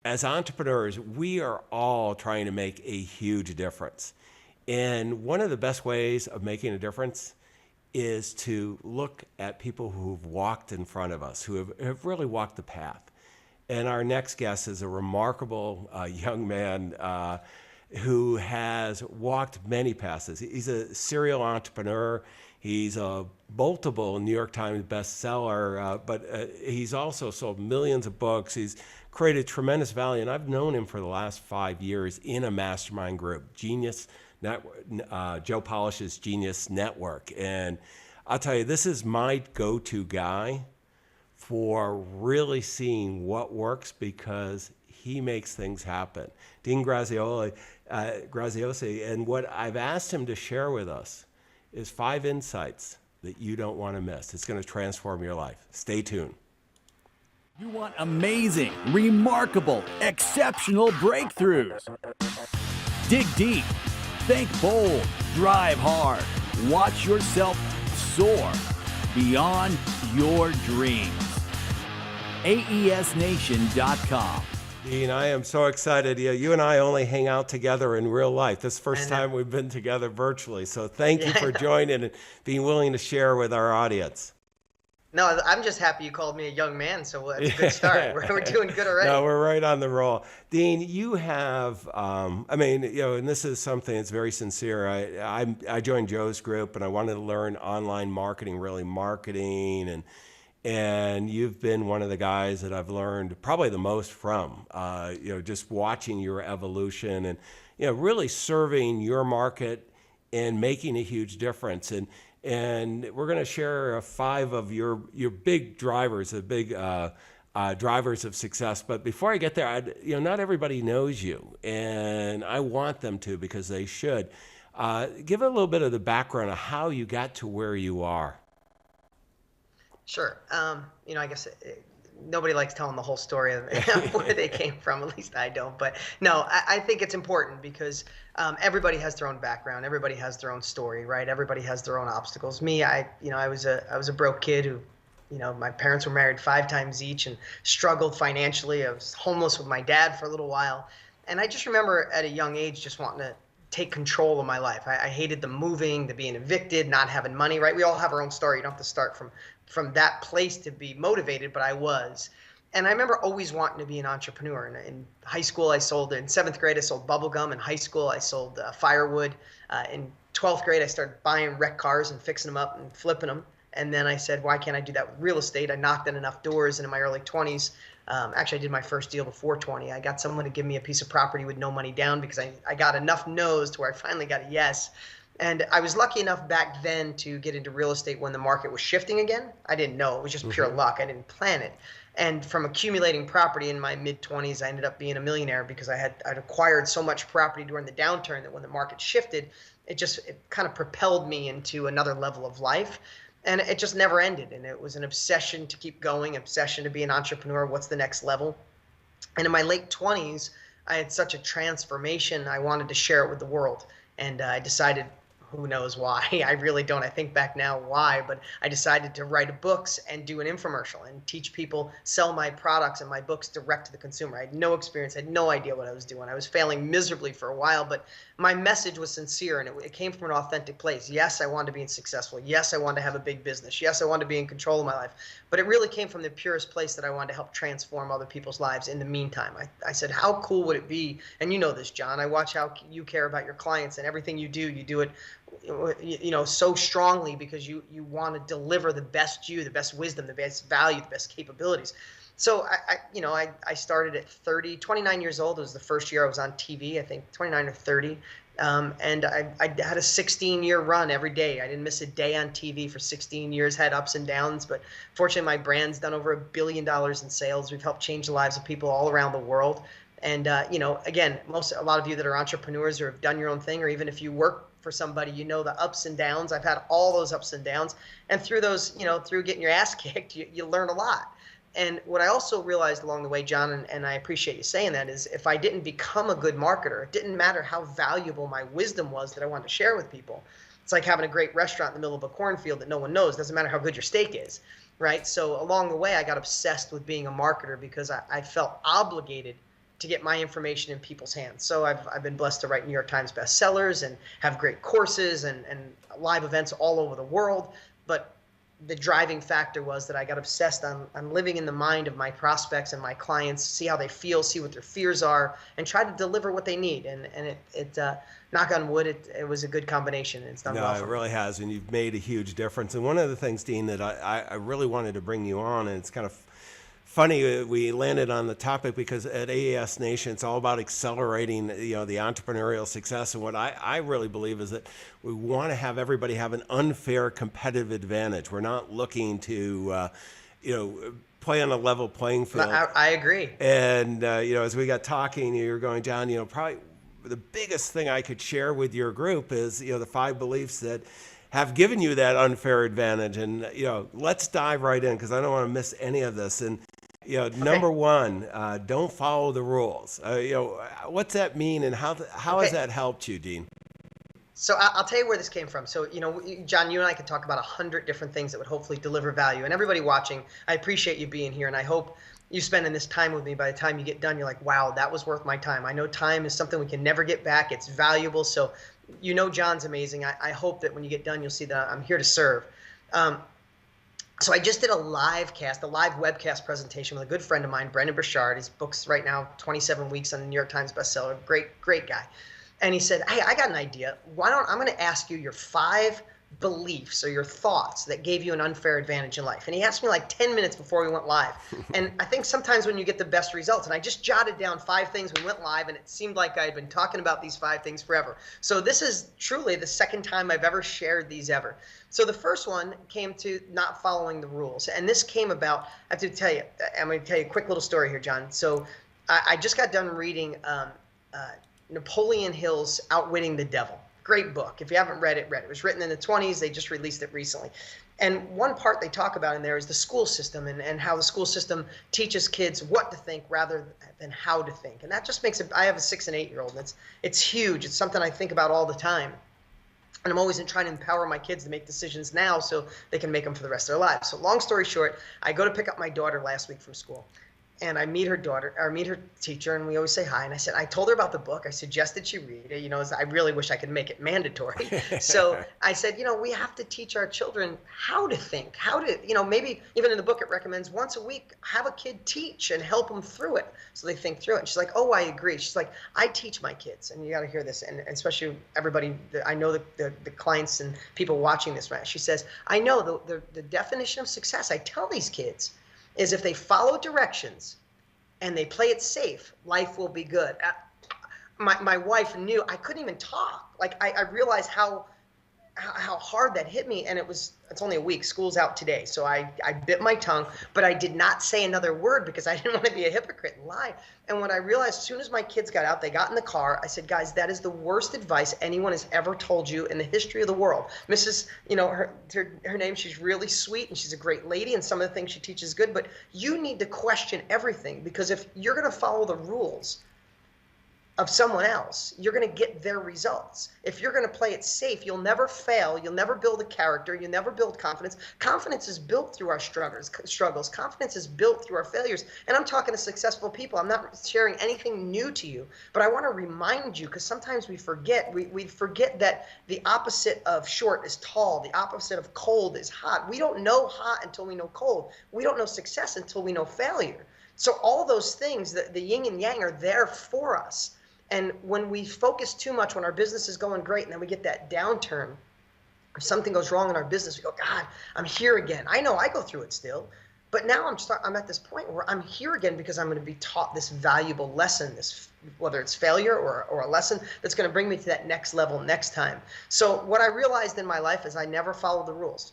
as entrepreneurs, we are all trying to make a huge difference. And one of the best ways of making a difference is to look at people who've walked in front of us, who have really walked the path. And our next guest is a remarkable young man who has walked many paths. He's a serial entrepreneur. He's a multiple New York Times bestseller, but he's also sold millions of books. He's created tremendous value, and I've known him for the last 5 years in a mastermind group, Genius Network, Joe Polish's Genius Network. And I'll tell you, this is my go-to guy for really seeing what works because he makes things happen. Dean Graziosi, and what I've asked him to share with us is 5 insights that you don't want to miss. It's going to transform your life. Stay tuned. You want amazing, remarkable, exceptional breakthroughs. Dig deep, think bold, drive hard, watch yourself soar beyond your dreams. AESNation.com. Dean, I am so excited. You and I only hang out together in real life. This is the first time we've been together virtually. So thank you for joining and being willing to share with our audience. No, I'm just happy you called me a young man, so it's a good start. We're doing good already. No, we're right on the roll. Dean, you have, and this is something that's very sincere. I joined Joe's group and I wanted to learn online marketing, really marketing, and you've been one of the guys that I've learned probably the most from, just watching your evolution and, really serving your market and making a huge difference. And we're going to share 5 of your big drivers, the big drivers of success. But before I get there, not everybody knows you, and I want them to because they should. Give a little bit of the background of how you got to where you are. Sure. I guess nobody likes telling the whole story of where they came from. At least I don't. But no, I think it's important because everybody has their own background. Everybody has their own story, right? Everybody has their own obstacles. Me, I was a broke kid who, my parents were married 5 times each and struggled financially. I was homeless with my dad for a little while. And I just remember at a young age just wanting to take control of my life. I hated the moving, the being evicted, not having money, right? We all have our own story. You don't have to start from that place to be motivated, but I was. And I remember always wanting to be an entrepreneur. In high school, in 7th grade, I sold bubble gum. In high school, I sold firewood. In 12th grade, I started buying wrecked cars and fixing them up and flipping them. And then I said, why can't I do that with real estate? I knocked on enough doors, and in my early 20s, actually I did my first deal before 20. I got someone to give me a piece of property with no money down because I got enough no's to where I finally got a yes. And I was lucky enough back then to get into real estate when the market was shifting again. I didn't know. It was just pure luck. I didn't plan it. And from accumulating property in my mid-20s, I ended up being a millionaire because I'd acquired so much property during the downturn that when the market shifted, it kind of propelled me into another level of life. And it just never ended. And it was an obsession to keep going, obsession to be an entrepreneur. What's the next level? And in my late 20s, I had such a transformation. I wanted to share it with the world. And I decided, who knows why? I really don't. I think back now why, but I decided to write books and do an infomercial and teach people, sell my products and my books direct to the consumer. I had no experience, had no idea what I was doing. I was failing miserably for a while, but my message was sincere and it came from an authentic place. Yes, I wanted to be successful. Yes, I wanted to have a big business. Yes, I wanted to be in control of my life. But it really came from the purest place that I wanted to help transform other people's lives in the meantime. I said, how cool would it be? And you know this, John. I watch how you care about your clients and everything you do it so strongly because you want to deliver the best the best wisdom, the best value, the best capabilities. So I started at 29 years old. It was the first year I was on TV, I think 29 or 30. And I had a 16-year run every day. I didn't miss a day on TV for 16 years, had ups and downs, but fortunately my brand's done over $1 billion in sales. We've helped change the lives of people all around the world. And, again, a lot of you that are entrepreneurs or have done your own thing, or even if you work for somebody, the ups and downs. I've had all those ups and downs. And through those, through getting your ass kicked, you learn a lot. And what I also realized along the way, John, and I appreciate you saying that, is if I didn't become a good marketer, it didn't matter how valuable my wisdom was that I wanted to share with people. It's like having a great restaurant in the middle of a cornfield that no one knows. It doesn't matter how good your steak is, right? So along the way, I got obsessed with being a marketer because I felt obligated to get my information in people's hands. So I've been blessed to write New York Times bestsellers and have great courses and live events all over the world. But the driving factor was that I got obsessed on living in the mind of my prospects and my clients, see how they feel, see what their fears are, and try to deliver what they need. And it knock on wood, it was a good combination, and it's done well No, for it me. really has, and you've made a huge difference. And one of the things, Dean, that I really wanted to bring you on, and it's kind of funny we landed on the topic because at AES Nation, it's all about accelerating, the entrepreneurial success. And what I really believe is that we want to have everybody have an unfair competitive advantage. We're not looking to, play on a level playing field. I agree. And, as we got talking, you're going down, probably the biggest thing I could share with your group is, the 5 beliefs that have given you that unfair advantage. And, let's dive right in because I don't want to miss any of this. And, number 1, don't follow the rules. What's that mean and how has that helped you, Dean? So I'll tell you where this came from. So, John, you and I could talk about 100 different things that would hopefully deliver value. And everybody watching, I appreciate you being here. And I hope you spending this time with me. By the time you get done, you're like, wow, that was worth my time. I know time is something we can never get back. It's valuable. So, John's amazing. I hope that when you get done, you'll see that I'm here to serve. So I just did a live webcast presentation with a good friend of mine, Brendan Burchard. His book's right now 27 weeks on the New York Times bestseller. Great guy. And he said, hey, I got an idea. I'm going to ask you your 5 beliefs or your thoughts that gave you an unfair advantage in life. And he asked me like 10 minutes before we went live. And I think sometimes when you get the best results, and I just jotted down 5 things, we went live, and it seemed like I had been talking about these 5 things forever. So this is truly the second time I've ever shared these ever. So the first one came to not following the rules. And this came about, I have to tell you, I'm going to tell you a quick little story here, John. So I just got done reading Napoleon Hill's Outwitting the Devil. Great book. If you haven't read it, read it. It was written in the 20s. They just released it recently. And one part they talk about in there is the school system and how the school system teaches kids what to think rather than how to think. And that just makes it, I have a 6 and 8-year-old, and it's huge. It's something I think about all the time. And I'm always trying to empower my kids to make decisions now so they can make them for the rest of their lives. So long story short, I go to pick up my daughter last week from school. And I meet her teacher, and we always say hi. And I told her about the book. I suggested she read it. I really wish I could make it mandatory. So I said, we have to teach our children how to think, maybe even in the book it recommends once a week, have a kid teach and help them through it so they think through it. And she's like, oh, I agree. She's like, I teach my kids. And you got to hear this. And especially everybody, I know the clients and people watching this, right? She says, I know the definition of success I tell these kids is if they follow directions and they play it safe, life will be good. My wife knew I couldn't even talk. Like I realized how hard that hit me, and it's only a week. School's out today, so I bit my tongue, but I did not say another word because I didn't want to be a hypocrite and lie. And what I realized, as soon as my kids got out, they got in the car. I said, guys, that is the worst advice anyone has ever told you in the history of the world. Mrs., her name, she's really sweet and she's a great lady, and some of the things she teaches is good, but you need to question everything, because if you're going to follow the rules of someone else, you're going to get their results. If you're going to play it safe, you'll never fail. You'll never build a character. You'll never build confidence. Confidence is built through our struggles. Confidence is built through our failures. And I'm talking to successful people. I'm not sharing anything new to you, but I want to remind you, because sometimes we forget. We forget that the opposite of short is tall. The opposite of cold is hot. We don't know hot until we know cold. We don't know success until we know failure. So all those things, the yin and yang, are there for us. And when we focus too much, when our business is going great and then we get that downturn, if something goes wrong in our business, we go, God, I'm here again. I know I go through it still, but now I'm at this point where I'm here again because I'm going to be taught this valuable lesson, whether it's failure or a lesson that's going to bring me to that next level next time. So what I realized in my life is I never followed the rules.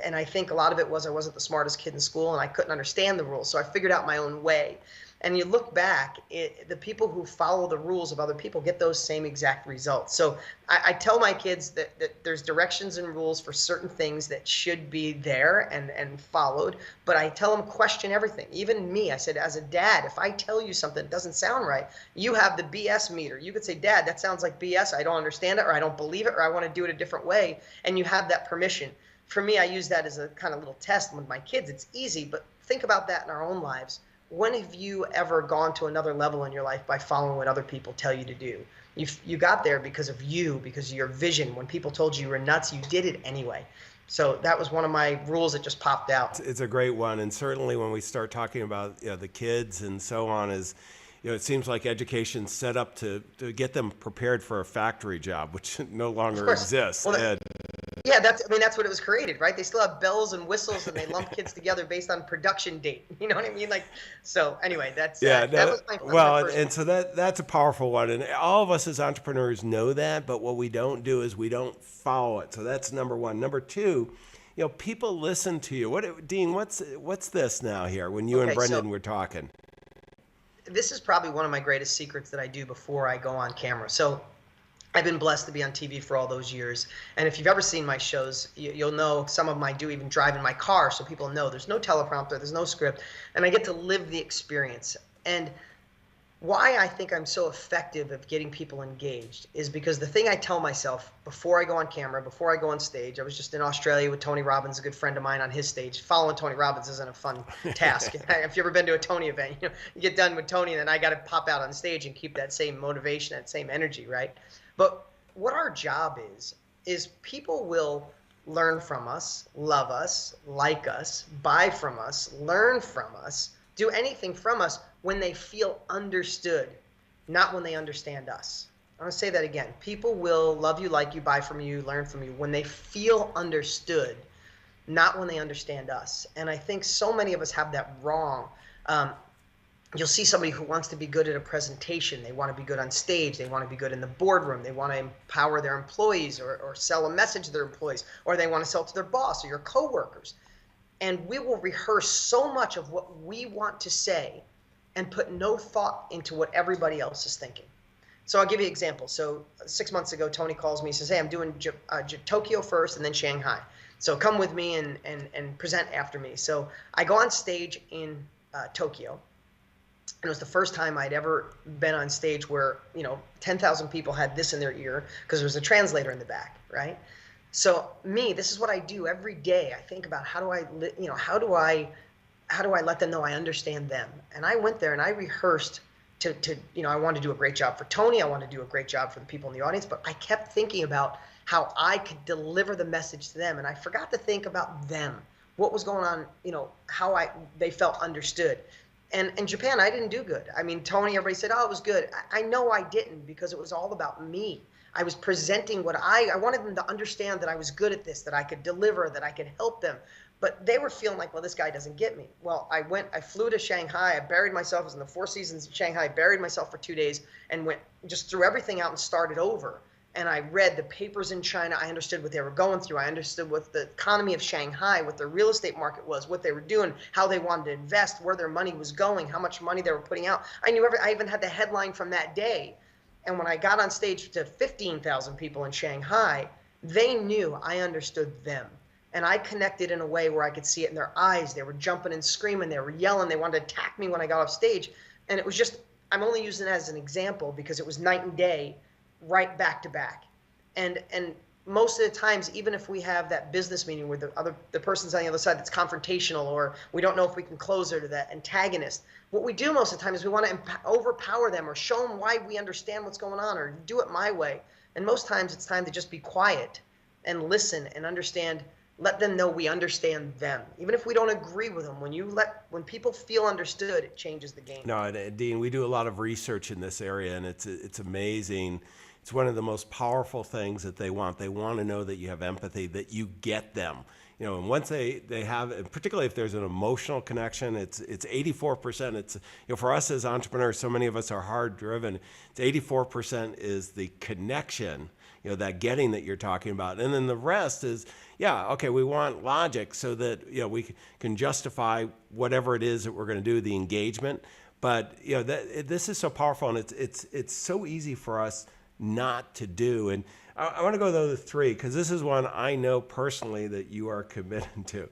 And I think a lot of it was I wasn't the smartest kid in school and I couldn't understand the rules. So I figured out my own way. And you look back, the people who follow the rules of other people get those same exact results. So I tell my kids that there's directions and rules for certain things that should be there and followed. But I tell them question everything. Even me, I said, as a dad, if I tell you something that doesn't sound right, you have the BS meter. You could say, Dad, that sounds like BS. I don't understand it, or I don't believe it, or I want to do it a different way. And you have that permission. For me, I use that as a kind of little test with my kids. It's easy, but think about that in our own lives. when have you ever gone to another level in your life by following what other people tell you to do? You got there because of you, because of your vision. When people told you were nuts, you did it anyway. So that was one of my rules that just popped out. It's a great one, and certainly when we start talking about the kids and so on, is it seems like education's set up to get them prepared for a factory job, which no Of longer course. exists. Well, And yeah, that's what it was created, right? They still have bells and whistles, and they lump kids together based on production date. You know what I mean? Like, so anyway, yeah, that no, was my well, first and one. so that's a powerful one, and all of us as entrepreneurs know that, but what we don't do is we don't follow it. So that's number one. Number two, people listen to you. Dean? What's this now here? When you and Okay, so Brendan were talking. this is probably one of my greatest secrets that I do before I go on camera. So I've been blessed to be on TV for all those years. And if you've ever seen my shows, you'll know some of them I do even drive in my car, so people know there's no teleprompter, there's no script, and I get to live the experience. And why I think I'm so effective at getting people engaged is because the thing I tell myself before I go on camera, before I go on stage, I was just in Australia with Tony Robbins, a good friend of mine, on his stage. Following Tony Robbins isn't a fun task. If you've ever been to a Tony event, you get done with Tony, and then I got to pop out on stage and keep that same motivation, that same energy, right? But what our job is people will learn from us, love us, like us, buy from us, learn from us, do anything from us when they feel understood, not when they understand us. I'm going to say that again. People will love you, like you, buy from you, learn from you when they feel understood, not when they understand us. And I think so many of us have that wrong. You'll see somebody who wants to be good at a presentation. They want to be good on stage. They want to be good in the boardroom. They want to empower their employees or sell a message to their employees, or they want to sell to their boss or your coworkers. And we will rehearse so much of what we want to say and put no thought into what everybody else is thinking. So I'll give you an example. So 6 months ago, Tony calls me, says, hey, I'm doing Tokyo first and then Shanghai. So come with me and present after me. So I go on stage in Tokyo. And it was the first time I'd ever been on stage where, 10,000 people had this in their ear because there was a translator in the back, right? So this is what I do every day. I think about how do I let them know I understand them? And I went there and I rehearsed I wanted to do a great job for Tony. I wanted to do a great job for the people in the audience, but I kept thinking about how I could deliver the message to them. And I forgot to think about them, what was going on, how they felt understood. And in Japan, I didn't do good. I mean, Tony, everybody said, oh, it was good. I know I didn't, because it was all about me. I was presenting what I wanted them to understand, that I was good at this, that I could deliver, that I could help them. But they were feeling like, well, this guy doesn't get me. Well, I flew to Shanghai. I buried myself. I was in the Four Seasons in Shanghai. I buried myself for 2 days and just threw everything out and started over. And I read the papers in China. I understood what they were going through. I understood what the economy of Shanghai, what the real estate market was, what they were doing, how they wanted to invest, where their money was going, how much money they were putting out. I knew I even had the headline from that day. And when I got on stage to 15,000 people in Shanghai, they knew I understood them. And I connected in a way where I could see it in their eyes. They were jumping and screaming. They were yelling. They wanted to attack me when I got off stage. And it was just, I'm only using it as an example because it was night and day, right back to back. And most of the times, even if we have that business meeting where the person's on the other side that's confrontational, or we don't know if we can close her to that antagonist, what we do most of the time is we want to overpower them or show them why we understand what's going on, or do it my way. And most times it's time to just be quiet and listen and understand. Let them know we understand them, even if we don't agree with them. When people feel understood, it changes the game. No, and Dean, we do a lot of research in this area, and it's amazing. It's one of the most powerful things that they want. They want to know that you have empathy, that you get them. And once they have, and particularly if there's an emotional connection, it's 84%. It's, for us as entrepreneurs, so many of us are hard driven. It's 84% is the connection, that getting that you're talking about. And then the rest is, we want logic so that, we can justify whatever it is that we're going to do, the engagement. But, this is so powerful, and it's so easy for us not to do. And I want to go to the other three, because this is one I know personally that you are committed to.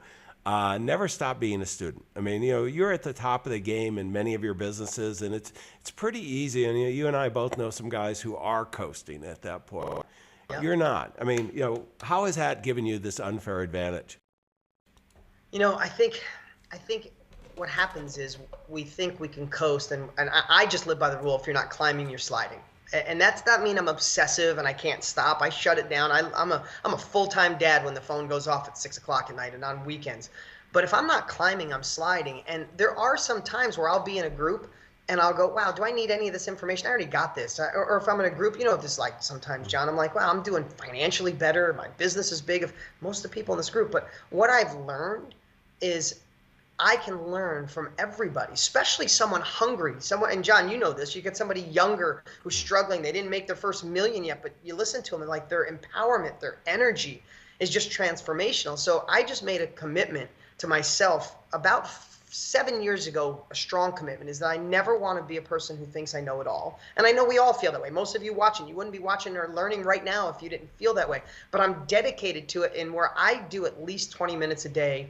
Never stop being a student. I mean, you're at the top of the game in many of your businesses, and it's pretty easy. And you and I both know some guys who are coasting at that point. Yeah. You're not. I mean, how has that given you this unfair advantage? I think what happens is we think we can coast, and I just live by the rule: if you're not climbing, you're sliding. And that's not mean I'm obsessive and I can't stop. I shut it down. I'm a full-time dad when the phone goes off at 6 o'clock at night and on weekends. But if I'm not climbing, I'm sliding. And there are some times where I'll be in a group and I'll go, wow, do I need any of this information? I already got this. Or if I'm in a group, just like sometimes, John, I'm like, wow, I'm doing financially better. My business is big of most of the people in this group. But what I've learned is I can learn from everybody, especially someone hungry. And John, you know this. You get somebody younger who's struggling. They didn't make their first million yet, but you listen to them and like their empowerment, their energy is just transformational. So I just made a commitment to myself about 7 years ago. A strong commitment is that I never want to be a person who thinks I know it all. And I know we all feel that way. Most of you watching, you wouldn't be watching or learning right now if you didn't feel that way. But I'm dedicated to it, in where I do at least 20 minutes a day,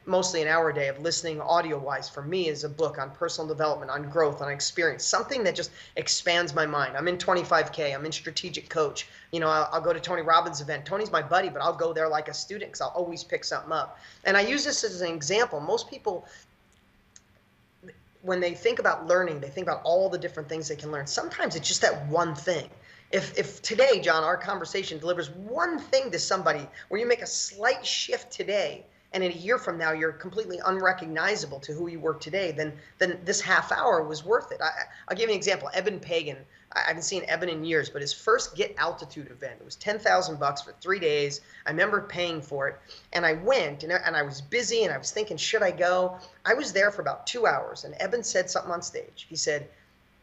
mostly an hour a day of listening audio-wise. For me, is a book on personal development, on growth, on experience, something that just expands my mind. I'm in 25K. I'm in strategic coach. I'll go to Tony Robbins' event. Tony's my buddy, but I'll go there like a student because I'll always pick something up. And I use this as an example. Most people, when they think about learning, they think about all the different things they can learn. Sometimes it's just that one thing. If today, John, our conversation delivers one thing to somebody where you make a slight shift today, and in a year from now you're completely unrecognizable to who you were today, then this half hour was worth it. I'll give you an example. Eben Pagan, I haven't seen Eben in years, but his first Get Altitude event, it was $10,000 for 3 days. I remember paying for it, and I went, and I was busy, and I was thinking, should I go? I was there for about 2 hours, and Eben said something on stage. He said,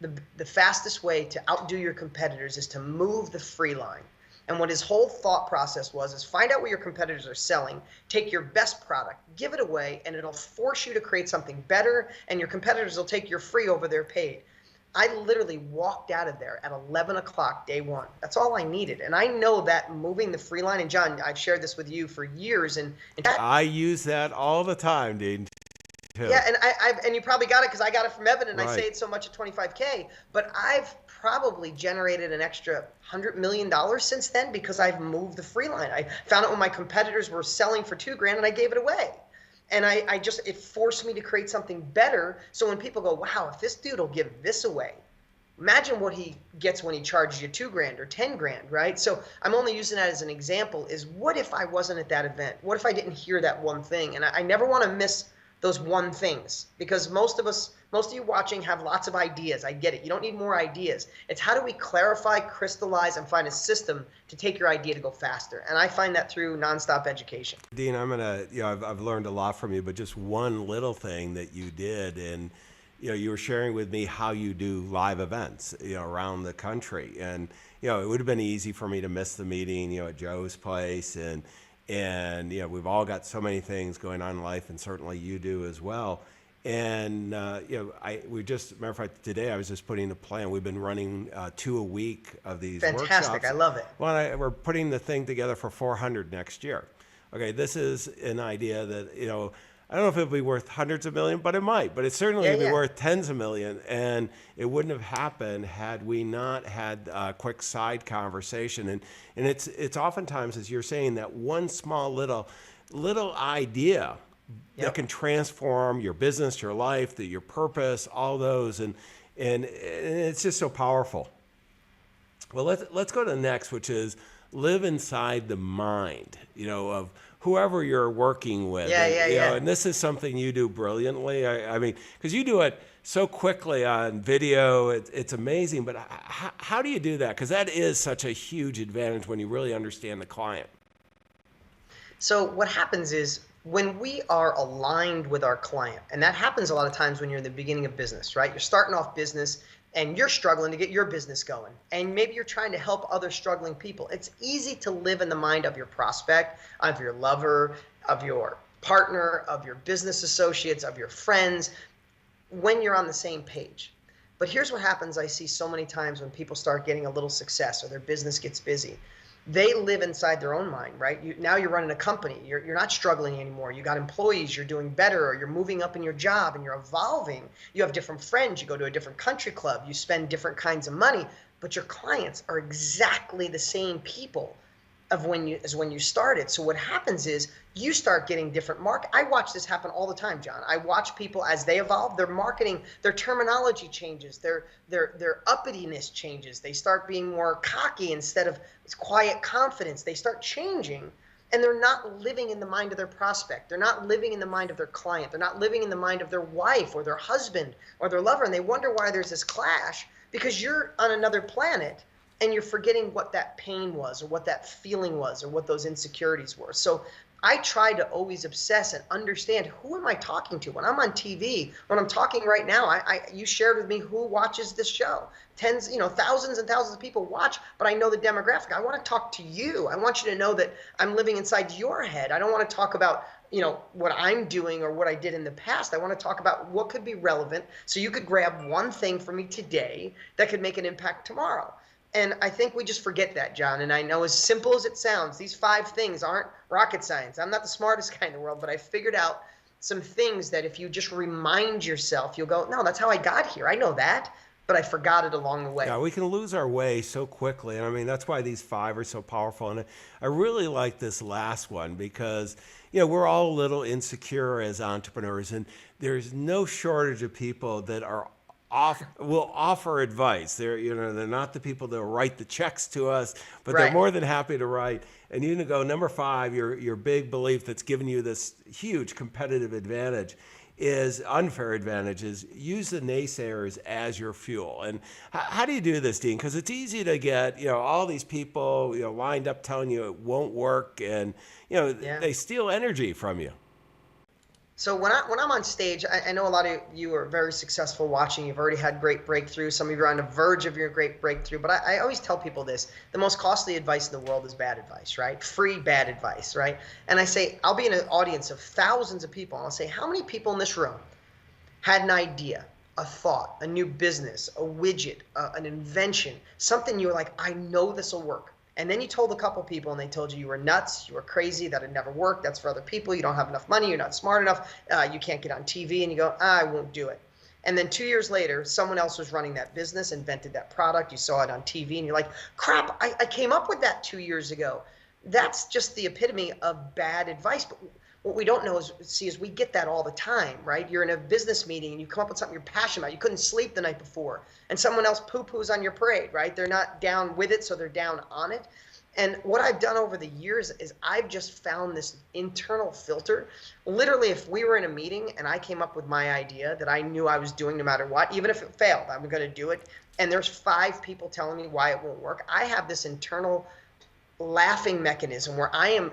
the fastest way to outdo your competitors is to move the free line. And what his whole thought process was is find out what your competitors are selling, take your best product, give it away, and it'll force you to create something better, and your competitors will take your free over their paid. I literally walked out of there at 11 o'clock day one. That's all I needed. And I know that moving the free line, and John, I've shared this with you for years. And I use that all the time, Dean. Too. Yeah, and you probably got it because I got it from Evan, and right. I say it so much at 25K. But I've probably generated an extra $100 million since then because I've moved the free line. I found out when my competitors were selling for $2,000, and I gave it away. And it forced me to create something better. So when people go, wow, if this dude will give this away, imagine what he gets when he charges you $2,000 or $10,000, right? So I'm only using that as an example. Is what if I wasn't at that event? What if I didn't hear that one thing? And I never want to miss those one things, because most of you watching have lots of ideas. I get it. You don't need more ideas. It's how do we clarify, crystallize, and find a system to take your idea to go faster. And I find that through nonstop education. Dean, I've learned a lot from you, but just one little thing that you did, and you were sharing with me how you do live events, around the country, and it would have been easy for me to miss the meeting, at Joe's place, and we've all got so many things going on in life, and certainly you do as well. And matter of fact, today I was just putting the plan. We've been running 2 a week of these Fantastic. workshops. I love it. Well, we're putting the thing together for 400 next year. Okay, this is an idea that I don't know if it'll be worth hundreds of millions, but it might. But it's certainly going to be worth tens of millions, and it wouldn't have happened had we not had a quick side conversation. And it's oftentimes, as you're saying, that one small little idea that can transform your business, your life, your purpose, all those, and it's just so powerful. Well, let's go to the next, which is live inside the mind, of whoever you're working with. And this is something you do brilliantly. I mean, because you do it so quickly on video, it's amazing. But how do you do that? Because that is such a huge advantage when you really understand the client. So what happens is when we are aligned with our client, and that happens a lot of times when you're in the beginning of business, right? You're starting off business and you're struggling to get your business going. And maybe you're trying to help other struggling people. It's easy to live in the mind of your prospect, of your lover, of your partner, of your business associates, of your friends, when you're on the same page. But here's what happens I see so many times when people start getting a little success or their business gets busy. They live inside their own mind, right? Now you're running a company. You're not struggling anymore. You got employees. You're doing better, or you're moving up in your job and you're evolving. You have different friends. You go to a different country club. You spend different kinds of money, but your clients are exactly the same people. when you started. So what happens is you start getting different I watch this happen all the time, John. I watch people as they evolve, their marketing, their terminology changes, their uppityness changes. They start being more cocky instead of quiet confidence. They start changing, and they're not living in the mind of their prospect. They're not living in the mind of their client. They're not living in the mind of their wife or their husband or their lover, and they wonder why there's this clash, because you're on another planet and you're forgetting what that pain was or what that feeling was or what those insecurities were. So I try to always obsess and understand, who am I talking to? When I'm on TV, when I'm talking right now, you shared with me who watches this show. Tens, thousands and thousands of people watch, but I know the demographic. I want to talk to you. I want you to know that I'm living inside your head. I don't want to talk about what I'm doing or what I did in the past. I want to talk about what could be relevant, so you could grab one thing from me today that could make an impact tomorrow. And I think we just forget that, John. And I know, as simple as it sounds, these 5 things aren't rocket science. I'm not the smartest guy in the world, but I figured out some things that if you just remind yourself, you'll go, no, that's how I got here. I know that, but I forgot it along the way. Yeah, we can lose our way so quickly. And I mean, that's why these 5 are so powerful. And I really like this last one because, we're all a little insecure as entrepreneurs, and there's no shortage of people that will offer advice. They're not the people that will write the checks to us, but Right. they're more than happy to write. And you go number 5, your big belief that's given you this huge competitive advantage is unfair advantages. Use the naysayers as your fuel. And how do you do this, Dean? Because it's easy to get all these people lined up telling you it won't work, and they steal energy from you. So when I'm on stage, I know a lot of you are very successful watching. You've already had great breakthroughs. Some of you are on the verge of your great breakthrough. But I always tell people this: the most costly advice in the world is bad advice, right? Free bad advice, right? And I say, I'll be in an audience of thousands of people, and I'll say, how many people in this room had an idea, a thought, a new business, a widget, an invention, something you were like, I know this will work? And then you told a couple people and they told you were nuts, you were crazy, that it never worked, that's for other people, you don't have enough money, you're not smart enough, you can't get on TV, and you go, I won't do it. And then 2 years later, someone else was running that business, invented that product, you saw it on TV, and you're like, crap, I came up with that 2 years ago. That's just the epitome of bad advice. But what we don't know is we get that all the time, right? You're in a business meeting and you come up with something you're passionate about. You couldn't sleep the night before, and someone else poo-poos on your parade, right? They're not down with it, so they're down on it. And what I've done over the years is I've just found this internal filter. Literally, if we were in a meeting and I came up with my idea that I knew I was doing no matter what, even if it failed, I'm going to do it. And there's 5 people telling me why it won't work. I have this internal laughing mechanism where I am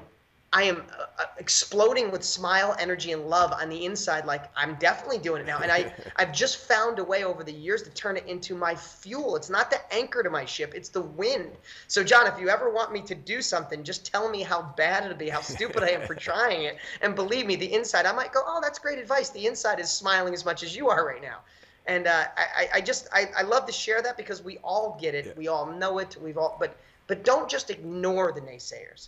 exploding with smile, energy, and love on the inside. Like, I'm definitely doing it now. And I've just found a way over the years to turn it into my fuel. It's not the anchor to my ship, it's the wind. So John, if you ever want me to do something, just tell me how bad it'll be, how stupid I am for trying it. And believe me, the inside, I might go, oh, that's great advice. The inside is smiling as much as you are right now. And I love to share that because we all get it. Yeah. We all know it. But don't just ignore the naysayers.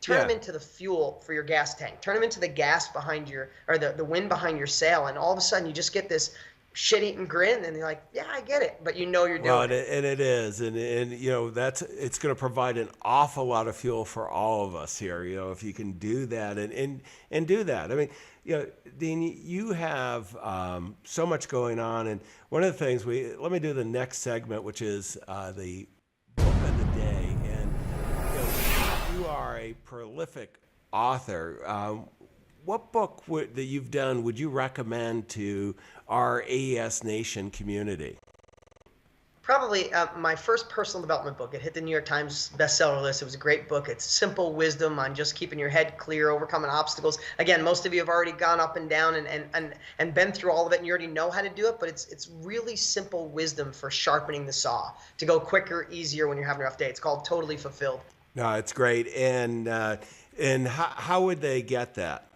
Turn them into the fuel for your gas tank. Turn them into the gas behind the wind behind your sail. And all of a sudden you just get this shit-eating grin, and you're like, yeah, I get it. But you're doing it. And it is. And it's going to provide an awful lot of fuel for all of us here, if you can do that and do that. I mean, Dean, you have so much going on. And one of the things let me do the next segment, which is the book of the day. You are a prolific author. What book that you've done would you recommend to our AES Nation community? Probably my first personal development book. It hit the New York Times bestseller list. It was a great book. It's simple wisdom on just keeping your head clear, overcoming obstacles. Again, most of you have already gone up and down and been through all of it, and you already know how to do it, but it's really simple wisdom for sharpening the saw to go quicker, easier when you're having a rough day. It's called Totally Fulfilled. No, it's great. And how would they get that?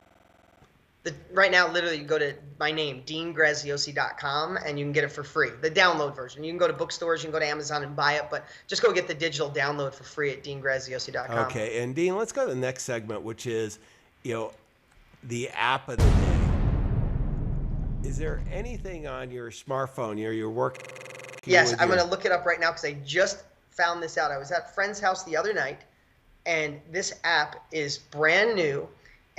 Right now, literally, you go to my name, deangraziosi.com, and you can get it for free. The download version. You can go to bookstores, you can go to Amazon and buy it, but just go get the digital download for free at deangraziosi.com. Okay, and Dean, let's go to the next segment, which is, the app of the day. Is there anything on your smartphone, your work? Yes, I'm going to look it up right now because I just found this out. I was at a friend's house the other night, And this app is brand new,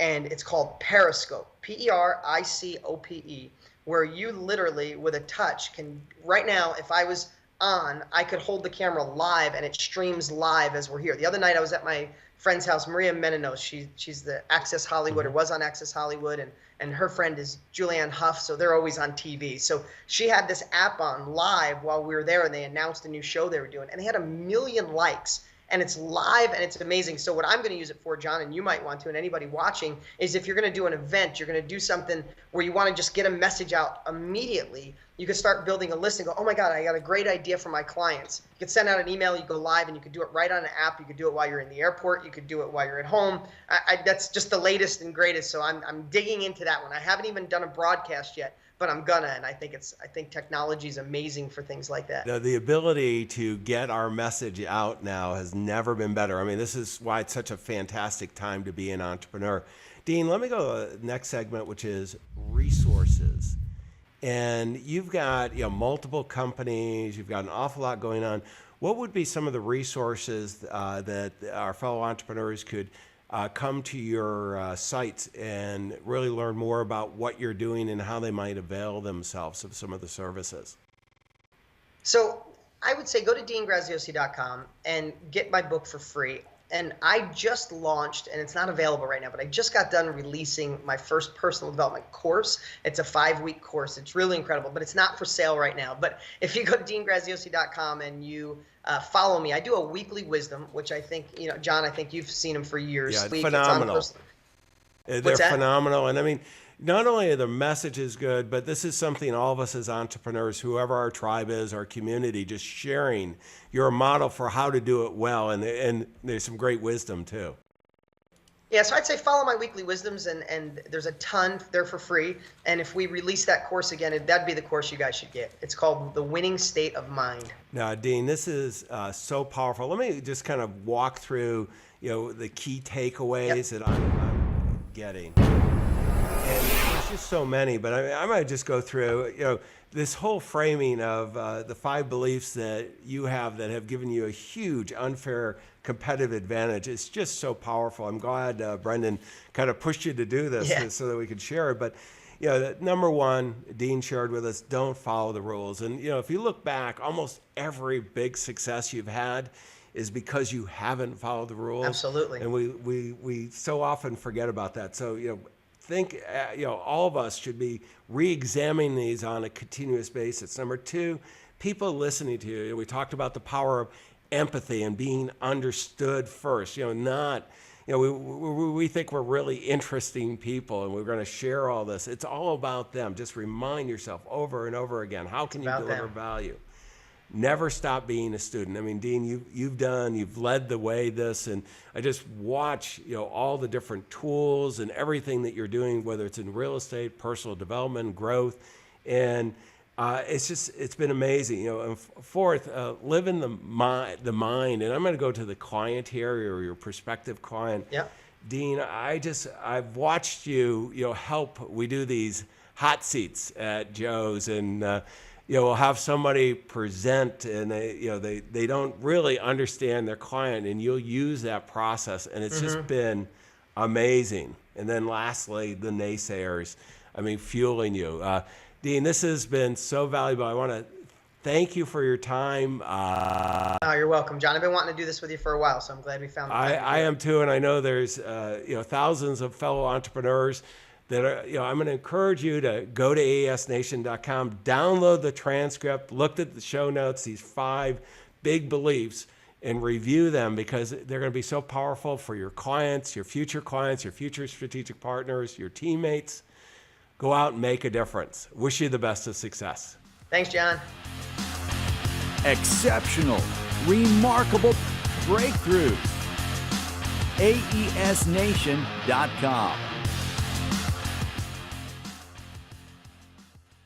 and it's called Periscope, Pericope, where you literally, with a touch, can, right now, if I was on, I could hold the camera live and it streams live as we're here. The other night I was at my friend's house, Maria Menounos. She's the Access Hollywood, or was on Access Hollywood, and her friend is Julianne Hough, so they're always on TV. So she had this app on live while we were there, and they announced a new show they were doing, and they had 1 million likes. And it's live and it's amazing. So what I'm going to use it for, John, and you might want to, and anybody watching, is if you're going to do an event, you're going to do something where you want to just get a message out immediately, you can start building a list and go, oh my God, I got a great idea for my clients. You could send out an email, you go live, and you could do it right on an app. You could do it while you're in the airport. You could do it while you're at home. That's just the latest and greatest. So I'm digging into that one. I haven't even done a broadcast yet, but I'm gonna, and I think technology is amazing for things like that. The ability to get our message out now has never been better. I mean, this is why it's such a fantastic time to be an entrepreneur. Dean, let me go to the next segment, which is resources. And you've got multiple companies, you've got an awful lot going on. What would be some of the resources that our fellow entrepreneurs could come to your sites and really learn more about what you're doing and how they might avail themselves of some of the services? So I would say go to deangraziosi.com and get my book for free. And I just launched, and it's not available right now, but I just got done releasing my first personal development course. It's a 5-week course. It's really incredible, but it's not for sale right now. But if you go to deangraziosi.com and you follow me, I do a weekly wisdom, which I think, John, I think you've seen them for years. Yeah, it's phenomenal. They're phenomenal. And I mean, not only are the messages good, but this is something all of us as entrepreneurs, whoever our tribe is, our community, just sharing. You're a model for how to do it well, and there's some great wisdom too. Yeah, so I'd say follow my weekly wisdoms, and there's a ton there for free. And if we release that course again, that'd be the course you guys should get. It's called The Winning State of Mind. Now, Dean, this is so powerful. Let me just kind of walk through, the key takeaways that I'm getting. And there's just so many, but I might just go through, this whole framing of the 5 beliefs that you have that have given you a huge unfair competitive advantage. It's just so powerful. I'm glad Brendan kind of pushed you to do this so that we could share it. But number 1, Dean shared with us, don't follow the rules. And if you look back, almost every big success you've had is because you haven't followed the rules. Absolutely. And we so often forget about that. So think all of us should be re-examining these on a continuous basis. Number 2, people listening to you. We talked about the power of empathy and being understood first. Not we think we're really interesting people and we're going to share all this. It's all about them. Just remind yourself over and over again, how can you deliver value? Never stop being a student. I mean, Dean, you've led the way this, and I just watch, all the different tools and everything that you're doing, whether it's in real estate, personal development, growth, and it's been amazing. And 4th, live in the mind, and I'm going to go to the client here, or your prospective client. Yeah. Dean, I've watched you, help. We do these hot seats at Joe's, and we'll have somebody present and they don't really understand their client, and you'll use that process, and it's just been amazing. And then lastly, the naysayers, fueling you. Dean, this has been so valuable. I want to thank you for your time. You're welcome, John. I've been wanting to do this with you for a while, so I'm glad we found the time. I am too, and I know there's thousands of fellow entrepreneurs that are, I'm going to encourage you to go to aesnation.com, download the transcript, look at the show notes, these 5 big beliefs, and review them, because they're going to be so powerful for your clients, your future strategic partners, your teammates. Go out and make a difference. Wish you the best of success. Thanks, John. Exceptional, remarkable breakthroughs. aesnation.com